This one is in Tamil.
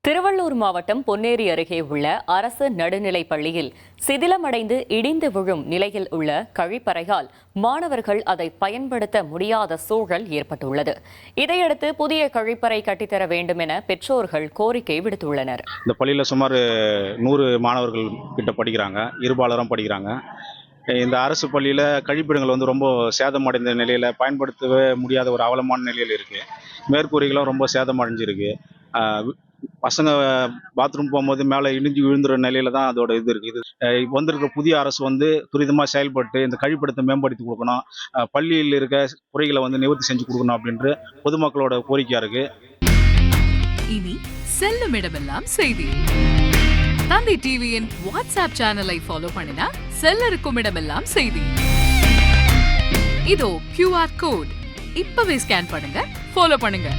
திருவள்ளூர் மாவட்டம் பொன்னேரி அருகே உள்ள அரசு நடுநிலைப் பள்ளியில் சிதிலமடைந்து இடிந்து விழும் நிலையில் உள்ள கழிப்பறையால் மாணவர்கள் அதை பயன்படுத்த முடியாத சூழல் ஏற்பட்டுள்ளது. இதையடுத்து புதிய கழிப்பறை கட்டித்தர வேண்டும் என பெற்றோர்கள் கோரிக்கை விடுத்துள்ளனர். இந்த பள்ளியில் சுமார் 100 மாணவர்கள் கிட்ட படிக்கிறாங்க, இருபாலரும் படிக்கிறாங்க. இந்த அரசு பள்ளியில் கழிப்பிடங்கள் ரொம்ப சேதமடைந்த நிலையில் பயன்படுத்தவே முடியாத ஒரு அவலமான நிலையில் இருக்குது. மேற்கூரைகளும் ரொம்ப சேதமடைஞ்சிருக்கு. பசங்க பாத்ரூம் போகும்போது மேலே இடிஞ்சு விழுந்துற நிலையில தான் அதோட இது இருக்குது. வந்திருக்க புதிய அரசு துரிதமாக செயல்பட்டு இந்த கழிப்பிடத்தை மேம்படுத்தி கொடுக்கணும், பள்ளியில் இருக்க குறைகளை நிவர்த்தி செஞ்சு கொடுக்கணும் அப்படின்ற பொதுமக்களோட கோரிக்கையா இருக்கு. இனி செல்லும் இடமெல்லாம் செய்தி. தந்தி டிவியின் வாட்ஸ்அப் சேனலை ஃபாலோ பண்ணினா செல்ல இருக்கும் இடமெல்லாம் செய்தி. இதோ QR கோட் இப்பவே ஸ்கேன் பண்ணுங்க, ஃபாலோ பண்ணுங்க.